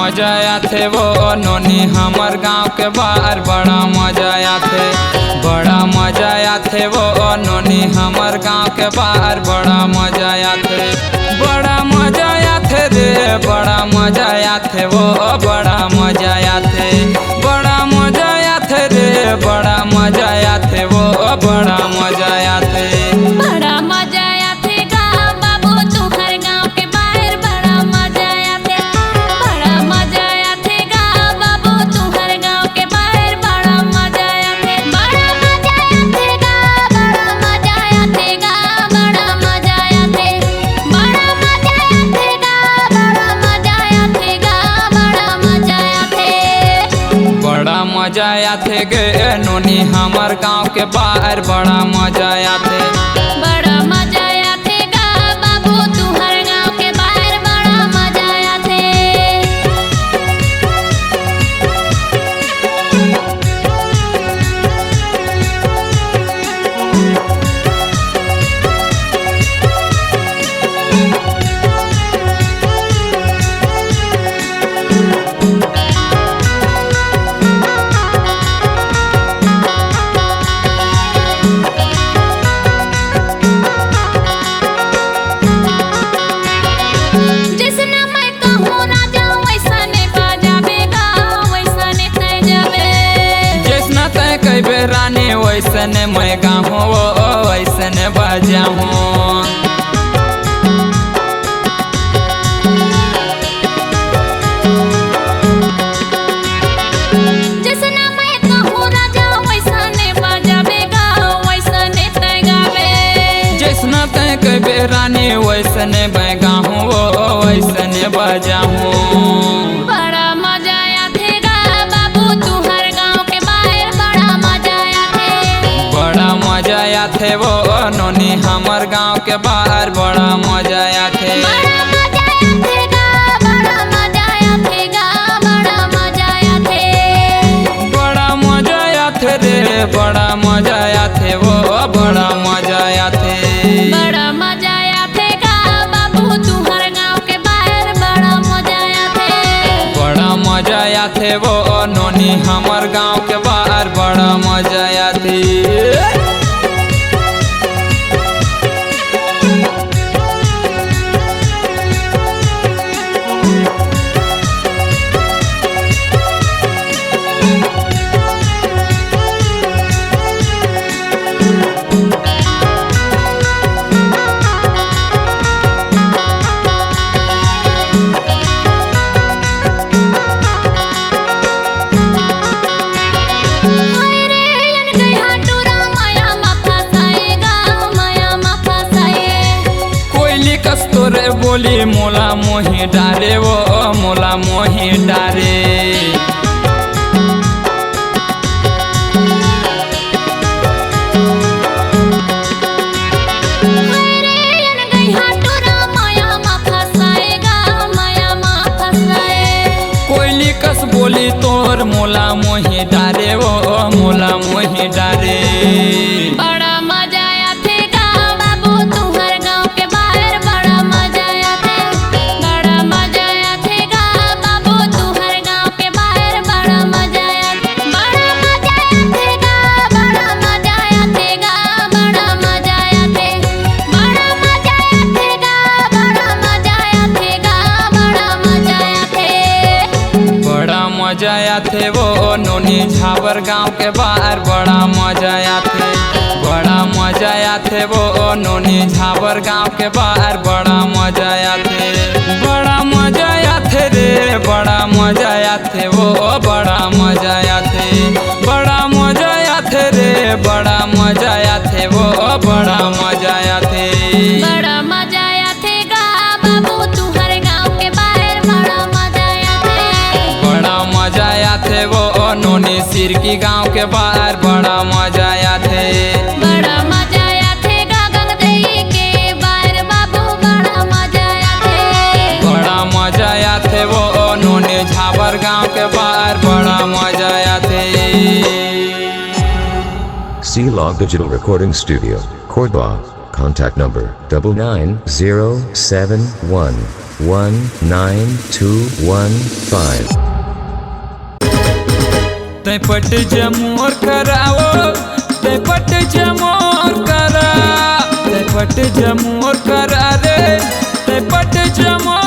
मजा आथे वो नोनी हमर गाँव के बाहर बड़ा मजा आथे। बड़ा मजा आथे वो नोनी हमर गाँव के बाहर बड़ा मजा आथे। बड़ा मजा आथे रे बड़ा मजा आथे वो बड़ा मजा आथे। बड़ा मजा आथे रे बड़ा मजा आथे वो बड़ा मजा आथे। बड़ा मजा आथे गा बाबू तुहर गाँव के बाहर बड़ा मजा आथे। बड़ा मजा आथे गा बाबू तुहर गाँव के बाहर बड़ा मजा आथे। बड़ा मजा आथे गा बड़ा मजा आथे गा बड़ा मजा आथे। बड़ा मजा आथे गा बड़ा मजा आथे गा बड़ा मजा आथे। बड़ा मजा आथे गे नोनी हमर गाँव के बाहर बड़ा मजा आथे। बड़ा मजा आथे गा बाबू तुहर गाँव के बाहर बड़ा मजा आथे। जैसना मैं कहूँ राजा वैसने बजाबे गा वैसने तय जाबे। जैसना तय कहबे रानी वैसने मैं गाँव वैसने बजाऊँ। जैसना मैं कहूँ राजा वैसने बजाबे गा वैसने तय गाबे। जैसना तय कहबे रानी वैसने मैं गाँव वैसने बजाऊँ। बड़ा मजा आथे गा बाबू तुहर गाँव के बाहर बड़ा मजा आथे। बड़ा मजा आथे वो नोनी हमर गाँव के बाहर बड़ा मजा आथे। बड़ा मजा आथे गा बड़ा मजा आथे गा बड़ा मजा आथे। बड़ा मजा आथे रे बड़ा मजा आथे वो बड़ा मजा आथे। बड़ा मजा आथे गा बाबू तुहर गाँव के बाहर बड़ा मजा आथे। बड़ा मजा आथे वो नोनी हमर गाँव के बाहर बड़ा मजा आथे। हाय रे यन गई हाटूरा माया मा फसाए गा माया मा फसाए। कोयली कस्तूरे बोली मोला मोही डारे वो मोला मोही डारे। हाय रे यन गई हाटूरा माया मा फसाए गा माया मा फसाए। कोयली कस बोली तोर मोला मोही डारे वो मोला मोही डारे। बड़ा मजा आथे गा बाबू तुहर गाँव के बाहर बड़ा मजा आथे। बड़ा मजा आथे गा बाबू तुहर गाँव के बाहर बड़ा मजा आथे। बड़ा मजा आथे गा बड़ा मजा आथे गा बड़ा मजा आथे। बड़ा मजा आथे गा बड़ा मजा आथे गा बड़ा मजा आथे। बड़ा मजा आथे वो नोनी झावर गाँव के बाहर बड़ा मजा आथे। बड़ा मजा आथे वो नोनी झावर गाँव के बाहर बड़ा मजा आथे। बड़ा मजा आथे रे बड़ा मजा आथे वो बड़ा मजा आथे। बड़ा मजा आथे रे बड़ा मजा आथे वो बड़ा मजा आथे। बड़ा मजा आथे गा बाबू तुहर गाँव के बाहर बड़ा मजा आथे। बड़ा मजा आथे वो नोनी सिरकी गाँव के बाहर बड़ा मजा आथे। बड़ा मजा आथे गा गंगदई के बाहर बाबू बड़ा मजा आथे। बड़ा मजा आथे वो नोनी झावर गाँव के बाहर बड़ा मजा आथे। C-Log Digital Recording Studio, Cordoba. Contact number 99071. 19215. ते पट जमोर कराओ, ते पट जमोर करा, ते पट जमोर करा रे, ते पट जमोर